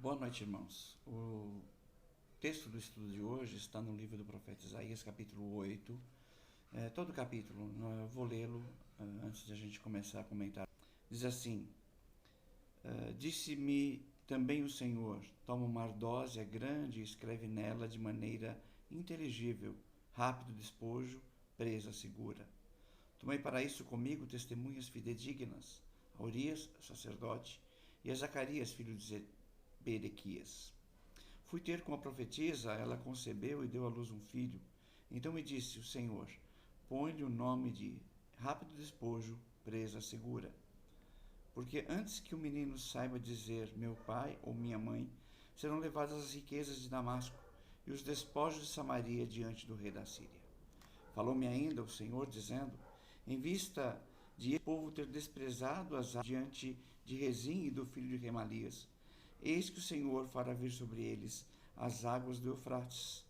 Boa noite, irmãos. O texto do estudo de hoje está no livro do profeta Isaías, capítulo 8. Todo o capítulo, eu vou lê-lo antes de a gente começar a comentar. Diz assim: Disse-me também o Senhor, toma uma ardósia grande e escreve nela de maneira inteligível, rápido despojo, presa segura. Tomei para isso comigo testemunhas fidedignas, a Urias, sacerdote, e a Zacarias, filho de Berequias. Fui ter com a profetisa, ela concebeu e deu à luz um filho. Então me disse o Senhor: põe-lhe o nome de rápido despojo, presa segura. Porque antes que o menino saiba dizer meu pai ou minha mãe, serão levadas as riquezas de Damasco e os despojos de Samaria diante do rei da Síria. Falou-me ainda o Senhor, dizendo: em vista de esse povo ter desprezado as águas diante de Rezim e do filho de Remalias, eis que o Senhor fará vir sobre eles as águas do Eufrates,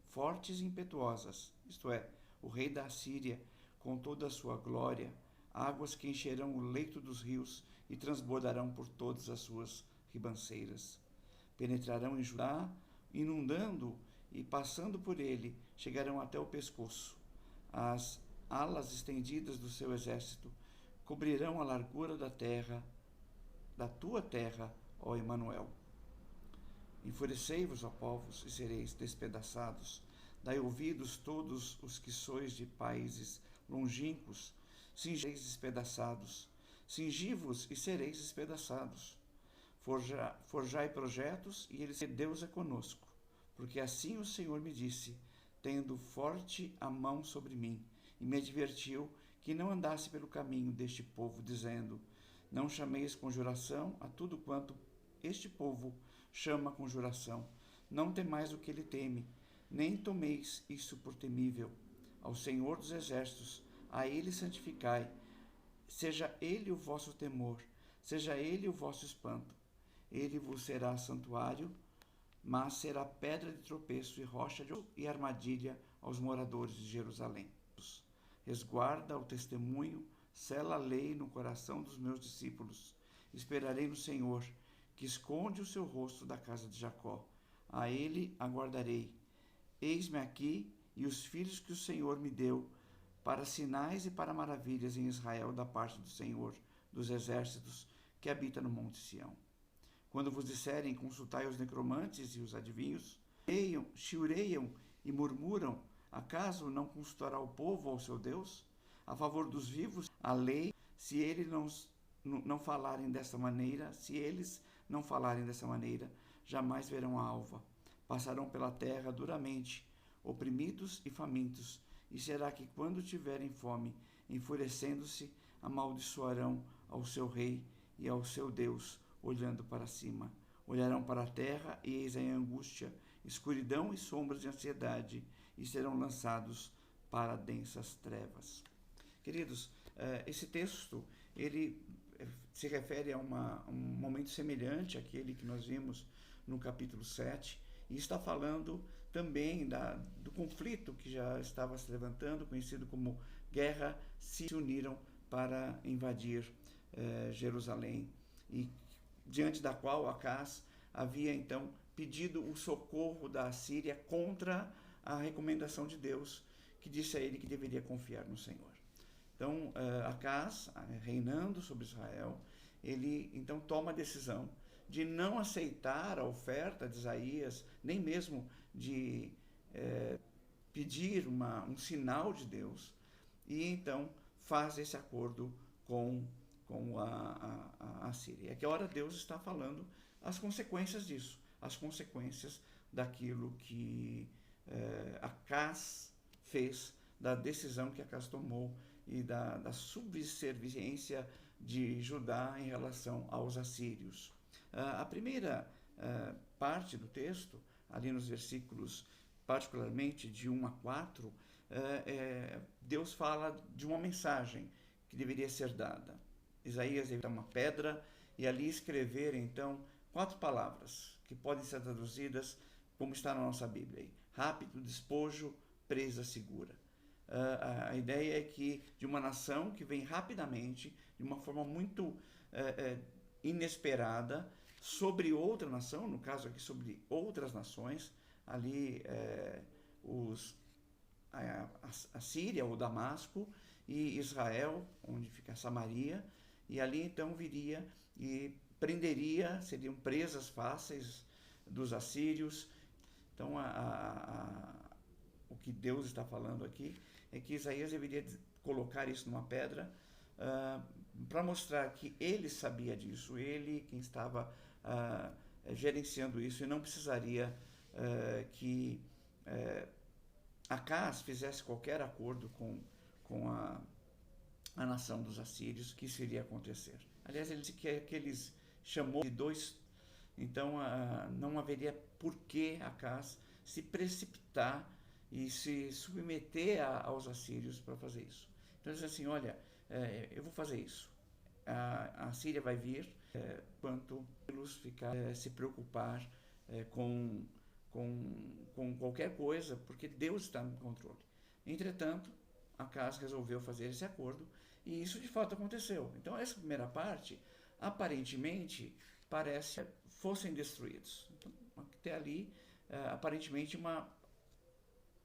fortes e impetuosas, isto é, o rei da Síria, com toda a sua glória, águas que encherão o leito dos rios e transbordarão por todas as suas ribanceiras. Penetrarão em Judá, inundando e passando por ele, chegarão até o pescoço. As alas estendidas do seu exército cobrirão a largura da terra, da tua terra, ó Emanuel. Enfurecei-vos, ó povos, e sereis despedaçados. Dai ouvidos todos os que sois de países longínquos, cingireis despedaçados. Cingi-vos e sereis despedaçados. Forjai projetos, e eles Deus é conosco. Porque assim o Senhor me disse, tendo forte a mão sobre mim, e me advertiu que não andasse pelo caminho deste povo, dizendo: não chameis conjuração a tudo quanto este povo chama conjuração. Não temais o que ele teme, nem tomeis isso por temível. Ao Senhor dos Exércitos, a ele santificai. Seja ele o vosso temor, seja ele o vosso espanto. Ele vos será santuário, mas será pedra de tropeço e rocha e armadilha aos moradores de Jerusalém. Resguarda o testemunho, sela a lei no coração dos meus discípulos. Esperarei no Senhor, que esconde o seu rosto da casa de Jacó. A ele aguardarei. Eis-me aqui e os filhos que o Senhor me deu, para sinais e para maravilhas em Israel da parte do Senhor dos exércitos, que habita no monte Sião. Quando vos disserem, consultai os necromantes e os adivinhos, chiureiam e murmuram, acaso não consultará o povo ao seu Deus? A favor dos vivos, a lei, se eles não falarem dessa maneira, se eles não falarem dessa maneira, jamais verão a alva. Passarão pela terra duramente, oprimidos e famintos, e será que quando tiverem fome, enfurecendo-se, amaldiçoarão ao seu rei e ao seu Deus, olhando para cima. Olharão para a terra e eis a angústia, escuridão e sombras de ansiedade, e serão lançados para densas trevas. Queridos, esse texto, ele se refere a um momento semelhante àquele que nós vimos no capítulo 7, e está falando também do conflito que já estava se levantando, conhecido como Guerra, se uniram para invadir Jerusalém, e diante da qual Acaz havia então pedido o socorro da Síria contra a recomendação de Deus, que disse a ele que deveria confiar no Senhor. Então, Acaz, reinando sobre Israel, ele então toma a decisão de não aceitar a oferta de Isaías, nem mesmo de pedir um sinal de Deus, e então faz esse acordo com a Síria. E aqui hora Deus está falando as consequências disso, as consequências daquilo que Acaz fez, da decisão que Acaz tomou e da subserviência de Judá em relação aos assírios. A primeira parte do texto, ali nos versículos particularmente de 1 a 4, Deus fala de uma mensagem que deveria ser dada. Isaías deve dar uma pedra e ali escrever, então, 4 palavras que podem ser traduzidas como está na nossa Bíblia. Rápido, despojo, presa segura. A ideia é que de uma nação que vem rapidamente, de uma forma muito inesperada, sobre outra nação, no caso aqui sobre outras nações, ali a Síria, ou Damasco, e Israel, onde fica Samaria, e ali então viria e prenderia, seriam presas fáceis dos assírios. Então, o que Deus está falando aqui é que Isaías deveria colocar isso numa pedra para mostrar que ele sabia disso, ele quem estava gerenciando isso, e não precisaria que Acaz fizesse qualquer acordo com a nação dos assírios, que isso iria acontecer. Aliás, ele disse que eles chamou de dois, então não haveria por que Acaz se precipitar e se submeter aos assírios para fazer isso. Então ele diz assim, olha, eu vou fazer isso. A Síria vai vir, quanto eles ficar se preocupar com qualquer coisa, porque Deus está no controle. Entretanto, Acaz resolveu fazer esse acordo, e isso de fato aconteceu. Então essa primeira parte, aparentemente, parece que fossem destruídos. Então, até ali, aparentemente uma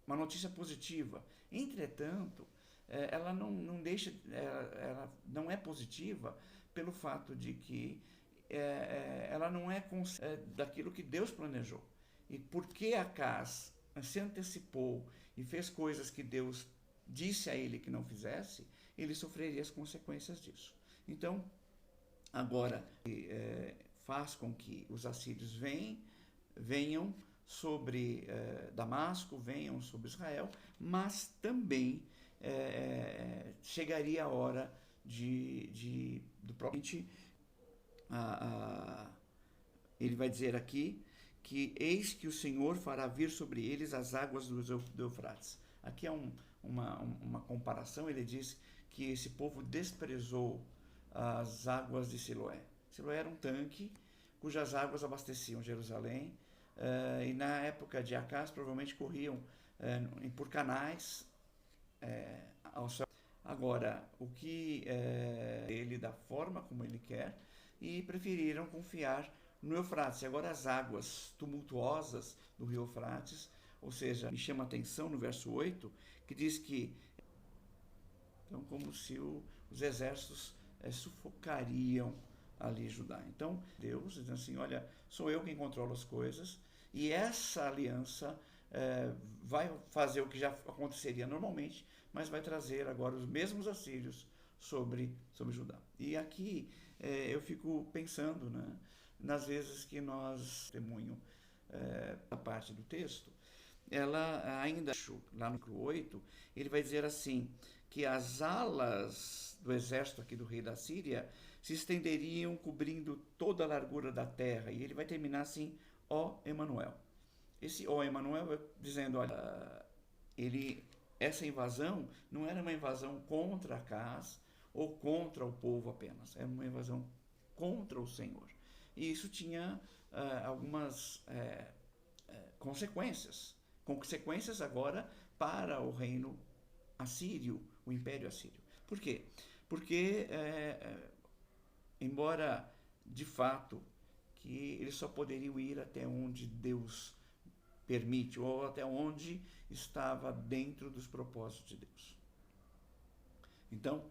notícia positiva. Entretanto, ela não deixa, ela não é positiva pelo fato de que ela não é daquilo que Deus planejou. E porque Acaz se antecipou e fez coisas que Deus disse a ele que não fizesse, ele sofreria as consequências disso. Então, agora, faz com que os assírios venham sobre Damasco, venham sobre Israel, mas também chegaria a hora do próprio. Ele vai dizer aqui que eis que o Senhor fará vir sobre eles as águas do Eufrates. Aqui é uma comparação. Ele diz que esse povo desprezou as águas de Siloé. Siloé era um tanque cujas águas abasteciam Jerusalém, e na época de Acaz provavelmente corriam por canais ao céu. Agora, o que ele da forma como ele quer, e preferiram confiar no Eufrates. Agora as águas tumultuosas do rio Eufrates, ou seja, me chama a atenção no verso 8, que diz que então como se os exércitos sufocariam ali Judá. Então Deus diz assim, olha, sou eu quem controla as coisas, e essa aliança vai fazer o que já aconteceria normalmente, mas vai trazer agora os mesmos assírios sobre Judá. E aqui eu fico pensando, né, nas vezes que nós testemunho a parte do texto, ela ainda, lá no capítulo 8, ele vai dizer assim, que as alas do exército aqui do rei da Síria se estenderiam cobrindo toda a largura da terra, e ele vai terminar assim, ó Emanuel. Esse ó Emanuel dizendo, olha, essa invasão não era uma invasão contra Acaz ou contra o povo apenas, era uma invasão contra o Senhor. E isso tinha algumas consequências agora para o reino assírio, o Império Assírio. Por quê? Porque, embora de fato que eles só poderiam ir até onde Deus permite, ou até onde estava dentro dos propósitos de Deus. Então,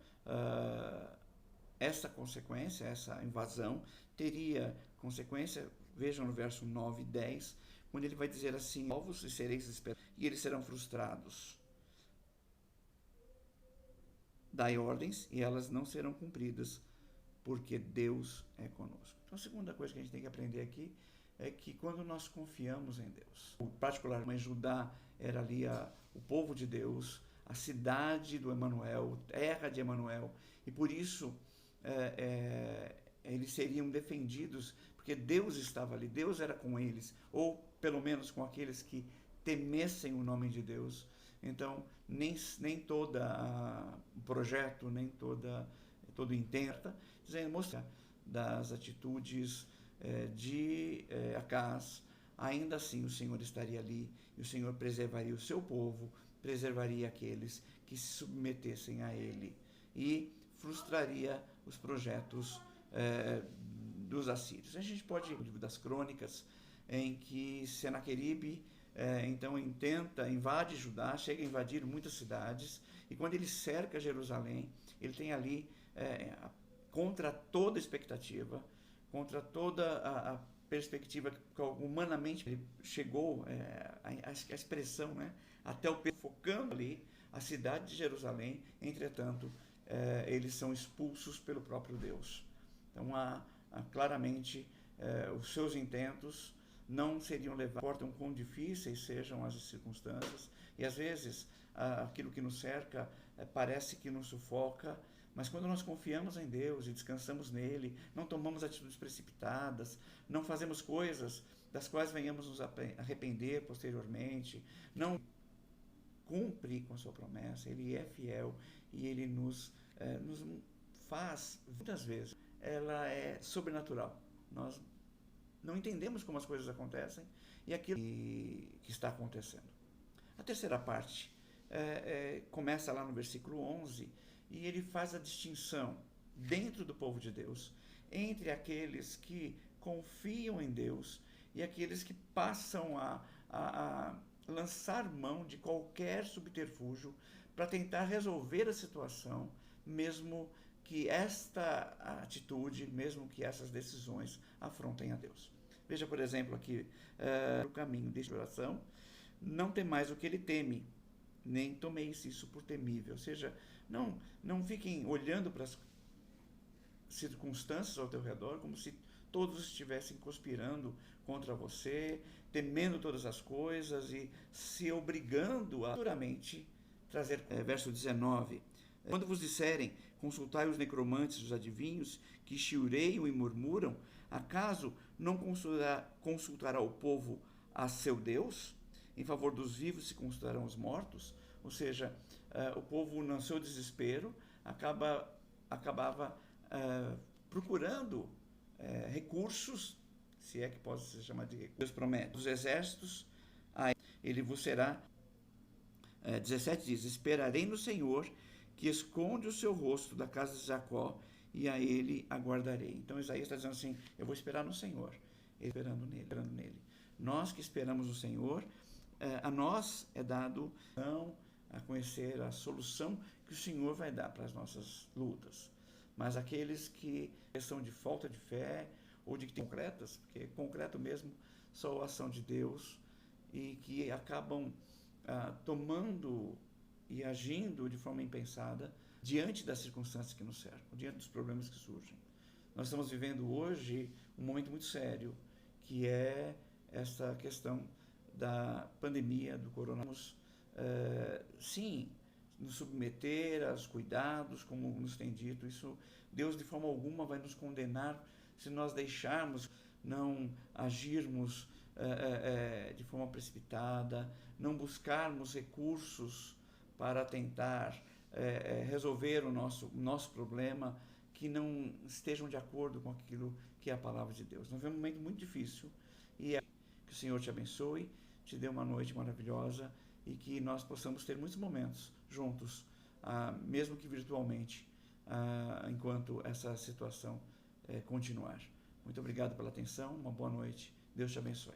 essa consequência, essa invasão, teria consequência, vejam no verso 9 e 10, quando ele vai dizer assim, povos e sereis esperados, e eles serão frustrados. Dai ordens e elas não serão cumpridas, porque Deus é conosco. Então a segunda coisa que a gente tem que aprender aqui é que quando nós confiamos em Deus, particularmente Judá era ali o povo de Deus, a cidade do Emanuel, terra de Emanuel, e por isso eles seriam defendidos, porque Deus estava ali, Deus era com eles, ou pelo menos com aqueles que temessem o nome de Deus. Então, nem todo o projeto, nem todo o intento, dizendo, mostrar das atitudes de Acaz, ainda assim o Senhor estaria ali, e o Senhor preservaria o seu povo, preservaria aqueles que se submetessem a ele, e frustraria os projetos dos assírios. A gente pode, no livro das Crônicas, em que Senaqueribe então invade Judá, chega a invadir muitas cidades, e quando ele cerca Jerusalém, ele tem ali, contra toda expectativa, contra toda a perspectiva que humanamente ele chegou, a expressão, né, até o focando ali a cidade de Jerusalém. Entretanto, eles são expulsos pelo próprio Deus. Então, claramente, os seus intentos não seriam levados, importam quão difíceis sejam as circunstâncias, e às vezes aquilo que nos cerca parece que nos sufoca, mas quando nós confiamos em Deus e descansamos nele, não tomamos atitudes precipitadas, não fazemos coisas das quais venhamos nos arrepender posteriormente, não cumpre com a sua promessa, ele é fiel e ele nos faz, muitas vezes, ela é sobrenatural. Nós não entendemos como as coisas acontecem e aquilo que está acontecendo. A terceira parte começa lá no versículo 11, e ele faz a distinção dentro do povo de Deus entre aqueles que confiam em Deus e aqueles que passam a lançar mão de qualquer subterfúgio para tentar resolver a situação, mesmo que esta atitude, mesmo que essas decisões afrontem a Deus. Veja, por exemplo, aqui o caminho de oração: não temais o que ele teme, nem tomeis isso por temível. Ou seja, não fiquem olhando para as circunstâncias ao teu redor como se todos estivessem conspirando contra você, temendo todas as coisas e se obrigando a duramente trazer. Verso 19: quando vos disserem, consultai os necromantes e os adivinhos, que chiureiam e murmuram, acaso não consultará o povo a seu Deus? Em favor dos vivos se consultarão os mortos? Ou seja, o povo, no seu desespero, acabava procurando recursos, se é que pode se chamar de recursos. Deus promete: os exércitos, ele vos será. 17 diz: esperarei no Senhor, que esconde o seu rosto da casa de Jacó, e a ele aguardarei. Então Isaías está dizendo assim: eu vou esperar no Senhor, esperando nele. Nós que esperamos no Senhor, a nós é dado a conhecer a solução que o Senhor vai dar para as nossas lutas. Mas aqueles que são de falta de fé, ou de que têm concretas, porque concreto mesmo só a ação de Deus, e que acabam tomando e agindo de forma impensada diante das circunstâncias que nos cercam, diante dos problemas que surgem. Nós estamos vivendo hoje um momento muito sério, que é essa questão da pandemia, do coronavírus. Sim, nos submeter aos cuidados, como nos tem dito, isso, Deus de forma alguma vai nos condenar se nós deixarmos, não agirmos de forma precipitada, não buscarmos recursos para tentar resolver o nosso problema, que não estejam de acordo com aquilo que é a palavra de Deus. Nós vivemos um momento muito difícil, e que o Senhor te abençoe, te dê uma noite maravilhosa, e que nós possamos ter muitos momentos juntos, mesmo que virtualmente, enquanto essa situação continuar. Muito obrigado pela atenção, uma boa noite, Deus te abençoe.